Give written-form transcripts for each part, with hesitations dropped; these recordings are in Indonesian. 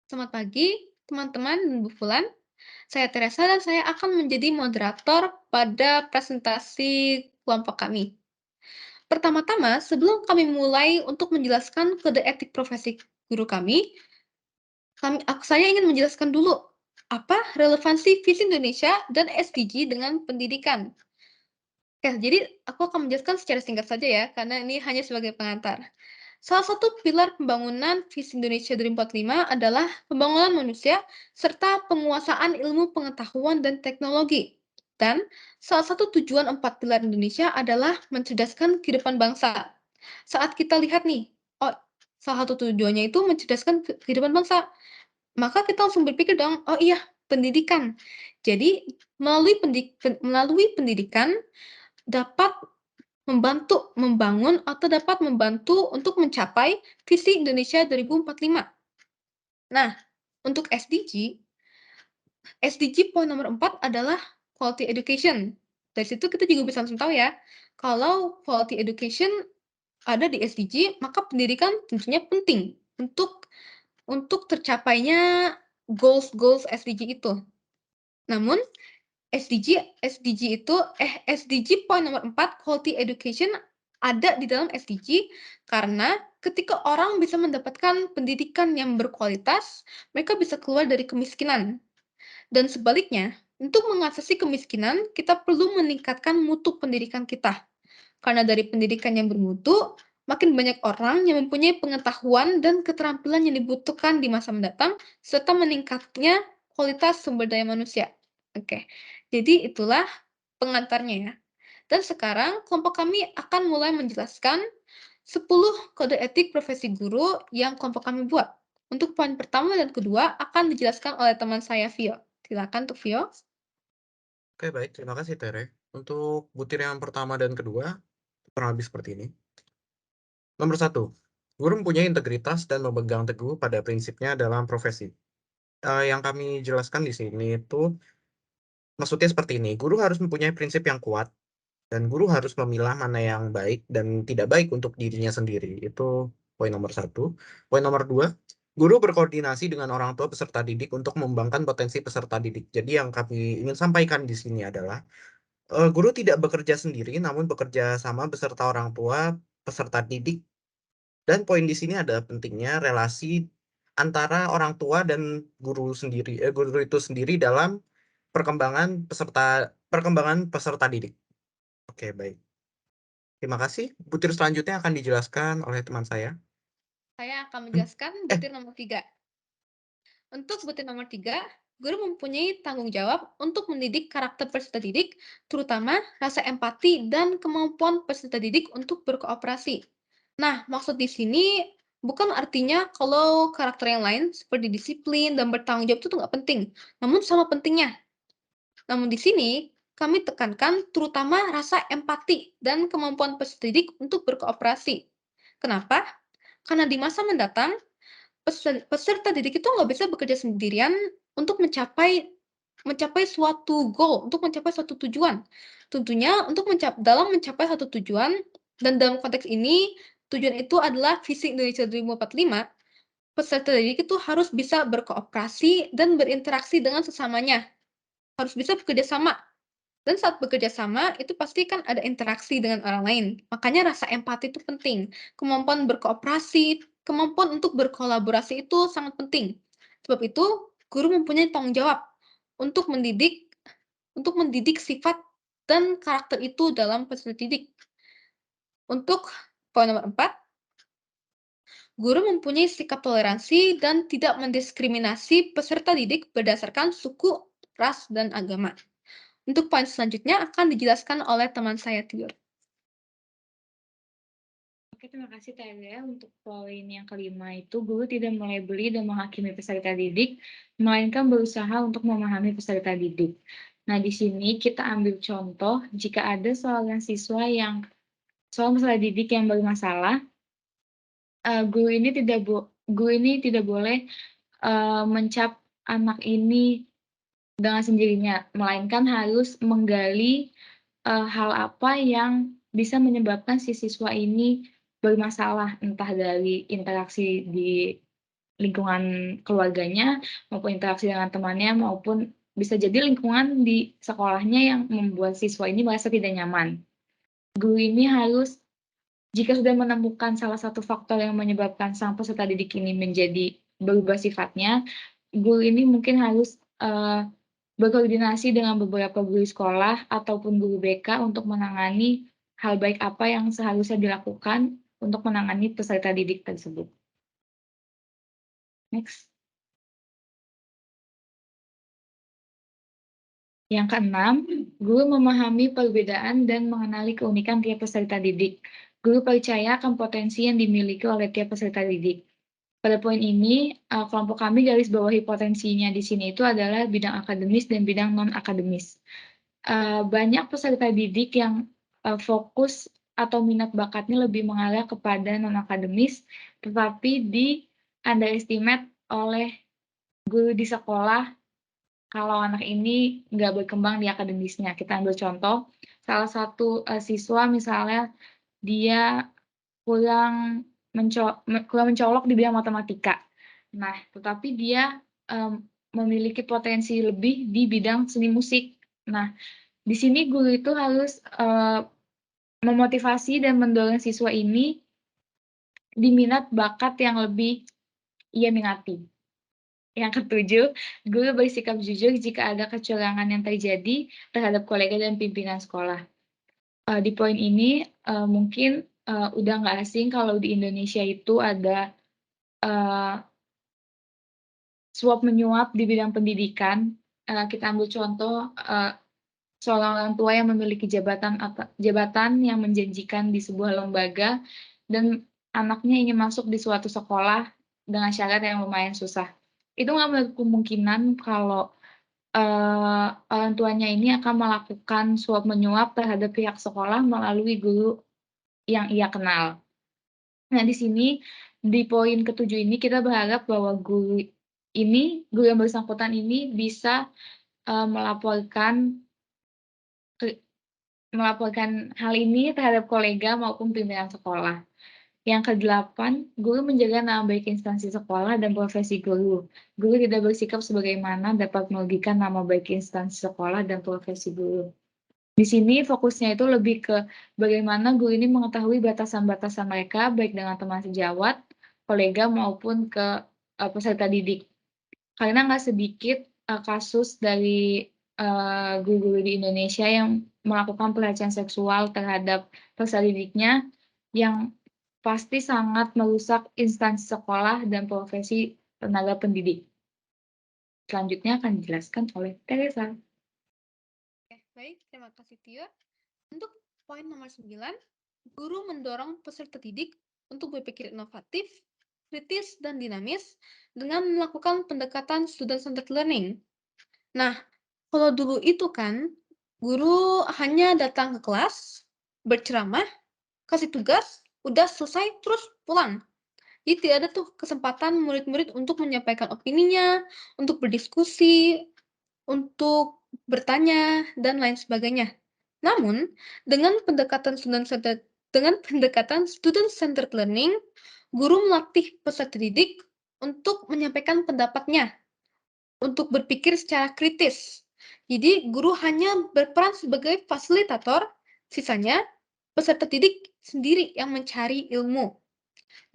Selamat pagi, teman-teman dan Bu Fulan. Saya Teresa dan saya akan menjadi moderator pada presentasi kelompok kami. Pertama-tama, sebelum kami mulai untuk menjelaskan kode etik profesi guru saya ingin menjelaskan dulu apa relevansi visi Indonesia dan SDG dengan pendidikan. Oke, jadi aku akan menjelaskan secara singkat saja ya, karena ini hanya sebagai pengantar. Salah satu pilar pembangunan Visi Indonesia 2045 adalah pembangunan manusia serta penguasaan ilmu pengetahuan dan teknologi. Dan salah satu tujuan 4 pilar Indonesia adalah mencerdaskan kehidupan bangsa. Saat kita lihat nih, oh, salah satu tujuannya itu mencerdaskan kehidupan bangsa, maka kita langsung berpikir dong, oh iya, pendidikan. Jadi melalui pendidikan dapat membantu membangun atau dapat membantu untuk mencapai visi Indonesia 2045. Nah, untuk SDG poin nomor 4 adalah quality education. Dari situ kita juga bisa langsung tahu ya, kalau quality education ada di SDG, maka pendidikan tentunya penting untuk tercapainya goals-goals SDG itu. Namun, SDG poin nomor 4 quality education ada di dalam SDG karena ketika orang bisa mendapatkan pendidikan yang berkualitas, mereka bisa keluar dari kemiskinan. Dan sebaliknya, untuk mengatasi kemiskinan, kita perlu meningkatkan mutu pendidikan kita. Karena dari pendidikan yang bermutu, makin banyak orang yang mempunyai pengetahuan dan keterampilan yang dibutuhkan di masa mendatang, serta meningkatnya kualitas sumber daya manusia. Oke, jadi itulah pengantarnya ya. Dan sekarang kelompok kami akan mulai menjelaskan 10 kode etik profesi guru yang kelompok kami buat. Untuk poin pertama dan kedua akan dijelaskan oleh teman saya Vio. Silakan untuk Vio. Oke, baik. Terima kasih, Tere. Untuk butir yang pertama dan kedua, kurang lebih seperti ini. Nomor satu, guru mempunyai integritas dan memegang teguh pada prinsipnya dalam profesi. Yang kami jelaskan di sini itu maksudnya seperti ini. Guru harus mempunyai prinsip yang kuat dan guru harus memilah mana yang baik dan tidak baik untuk dirinya sendiri. Itu poin nomor satu. Poin nomor dua, guru berkoordinasi dengan orang tua peserta didik untuk mengembangkan potensi peserta didik. Jadi yang kami ingin sampaikan di sini adalah guru tidak bekerja sendiri, namun bekerja sama beserta orang tua, peserta didik, dan poin di sini ada pentingnya relasi antara orang tua dan guru itu sendiri dalam perkembangan peserta didik. Oke, baik. Terima kasih. Butir selanjutnya akan dijelaskan oleh teman saya. Saya akan Hmm, menjelaskan Eh, butir nomor 3. Untuk butir nomor 3, guru mempunyai tanggung jawab untuk mendidik karakter peserta didik, terutama rasa empati dan kemampuan peserta didik untuk berkooperasi. Nah, maksud di sini bukan artinya kalau karakter yang lain seperti disiplin dan bertanggung jawab itu tuh nggak penting, namun sama pentingnya. Namun di sini kami tekankan terutama rasa empati dan kemampuan peserta didik untuk berkooperasi. Kenapa? Karena di masa mendatang peserta didik itu nggak bisa bekerja sendirian untuk mencapai suatu goal, untuk mencapai suatu tujuan. Tentunya dalam mencapai satu tujuan dan dalam konteks ini, tujuan itu adalah visi Indonesia 2045, peserta didik itu harus bisa berkooperasi dan berinteraksi dengan sesamanya, harus bisa bekerja sama. Dan saat bekerja sama, itu pasti kan ada interaksi dengan orang lain. Makanya rasa empati itu penting. Kemampuan berkooperasi, kemampuan untuk berkolaborasi itu sangat penting. Sebab itu, guru mempunyai tanggung jawab untuk mendidik sifat dan karakter itu dalam peserta didik. Untuk poin nomor 4, guru mempunyai sikap toleransi dan tidak mendiskriminasi peserta didik berdasarkan suku, ras, dan agama. Untuk poin selanjutnya akan dijelaskan oleh teman saya Tiur. Oke, terima kasih Taya. Untuk poin yang kelima itu, guru tidak melabeli dan menghakimi peserta didik, melainkan berusaha untuk memahami peserta didik. Nah, di sini kita ambil contoh, jika ada seorang siswa yang soal masalah didik yang bermasalah, guru ini tidak boleh mencap anak ini dengan sendirinya, melainkan harus menggali hal apa yang bisa menyebabkan si siswa ini bermasalah, entah dari interaksi di lingkungan keluarganya, maupun interaksi dengan temannya, maupun bisa jadi lingkungan di sekolahnya yang membuat siswa ini merasa tidak nyaman. Guru ini harus jika sudah menemukan salah satu faktor yang menyebabkan sang peserta didik ini menjadi berubah sifatnya, guru ini mungkin harus, berkoordinasi dengan beberapa guru sekolah ataupun guru BK untuk menangani hal baik apa yang seharusnya dilakukan untuk menangani peserta didik tersebut. Next. Yang keenam, guru memahami perbedaan dan mengenali keunikan tiap peserta didik. Guru percaya akan potensi yang dimiliki oleh tiap peserta didik. Pada poin ini, kelompok kami garis bawahi potensinya di sini itu adalah bidang akademis dan bidang non-akademis. Banyak peserta didik yang, fokus atau minat bakatnya lebih mengarah kepada non-akademis, tetapi di-underestimate oleh guru di sekolah kalau anak ini nggak berkembang di akademisnya. Kita ambil contoh, salah satu, siswa misalnya dia kurang mencolok di bidang matematika. Nah, tetapi dia, memiliki potensi lebih di bidang seni musik. Nah, di sini guru itu harus, memotivasi dan mendorong siswa ini di minat bakat yang lebih ia minati. Yang ketujuh, guru bersikap jujur jika ada kecurangan yang terjadi terhadap kolega dan pimpinan sekolah. Di poin ini, mungkin, udah nggak asing kalau di Indonesia itu ada, suap menyuap di bidang pendidikan. Kita ambil contoh, seorang orang tua yang memiliki jabatan yang menjanjikan di sebuah lembaga dan anaknya ingin masuk di suatu sekolah dengan syarat yang lumayan susah. Itu nggak menutup kemungkinan kalau, orang tuanya ini akan melakukan suap menyuap terhadap pihak sekolah melalui guru yang ia kenal. Nah, di sini, di poin ketujuh ini kita berharap bahwa guru yang bersangkutan ini bisa, melaporkan hal ini terhadap kolega maupun pimpinan sekolah. Yang kedelapan, guru menjaga nama baik instansi sekolah dan profesi guru. Guru tidak bersikap sebagaimana dapat merugikan nama baik instansi sekolah dan profesi guru. Di sini fokusnya itu lebih ke bagaimana guru ini mengetahui batasan-batasan mereka, baik dengan teman sejawat, kolega, maupun ke, peserta didik. Karena nggak sedikit, kasus dari, guru-guru di Indonesia yang melakukan pelecehan seksual terhadap peserta didiknya, yang pasti sangat merusak instansi sekolah dan profesi tenaga pendidik. Selanjutnya akan dijelaskan oleh Teresa. Oke, baik. Terima kasih, Tio. Untuk poin nomor 9, guru mendorong peserta didik untuk berpikir inovatif, kritis, dan dinamis dengan melakukan pendekatan student-centered learning. Nah, kalau dulu itu kan, guru hanya datang ke kelas, berceramah, kasih tugas, udah selesai, terus pulang. Jadi tidak ada tuh kesempatan murid-murid untuk menyampaikan opininya, untuk berdiskusi, untuk bertanya, dan lain sebagainya. Namun, dengan pendekatan student-centered learning, guru melatih peserta didik untuk menyampaikan pendapatnya, untuk berpikir secara kritis. Jadi, guru hanya berperan sebagai fasilitator, sisanya peserta didik sendiri yang mencari ilmu.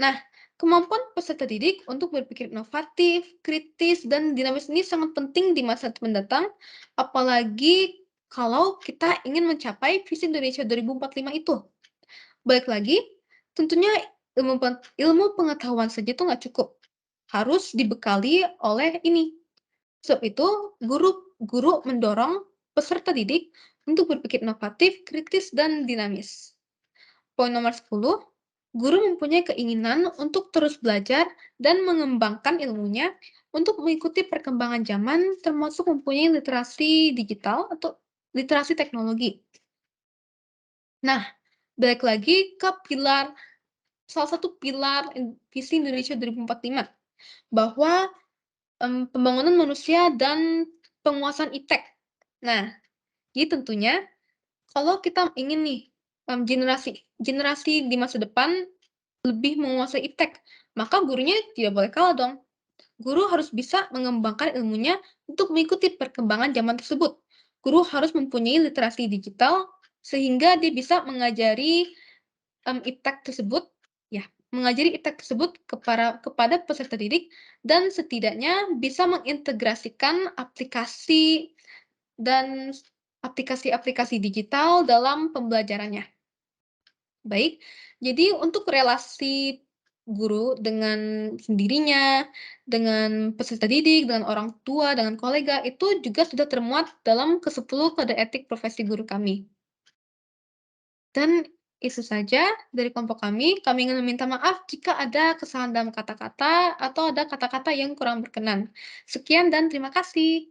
Nah, kemampuan peserta didik untuk berpikir inovatif, kritis, dan dinamis ini sangat penting di masa mendatang, apalagi kalau kita ingin mencapai visi Indonesia 2045 itu. Balik lagi, tentunya ilmu pengetahuan saja itu nggak cukup. Harus dibekali oleh ini. Sebab itu, guru mendorong peserta didik untuk berpikir inovatif, kritis, dan dinamis. Poin nomor 10, guru mempunyai keinginan untuk terus belajar dan mengembangkan ilmunya untuk mengikuti perkembangan zaman, termasuk mempunyai literasi digital atau literasi teknologi. Nah, balik lagi ke salah satu pilar visi Indonesia 2045, bahwa pembangunan manusia dan penguasaan iptek. Nah, jadi tentunya kalau kita ingin nih generasi di masa depan lebih menguasai iptek, maka gurunya tidak boleh kalah dong. Guru harus bisa mengembangkan ilmunya untuk mengikuti perkembangan zaman tersebut. Guru harus mempunyai literasi digital sehingga dia bisa iptek tersebut mengajari iptek tersebut kepada peserta didik dan setidaknya bisa mengintegrasikan aplikasi dan aplikasi-aplikasi digital dalam pembelajarannya. Baik, jadi untuk relasi guru dengan sendirinya, dengan peserta didik, dengan orang tua, dengan kolega, itu juga sudah termuat dalam ke-10 kode etik profesi guru kami. Dan itu saja dari kelompok kami. Kami ingin meminta maaf jika ada kesalahan dalam kata-kata atau ada kata-kata yang kurang berkenan. Sekian dan terima kasih.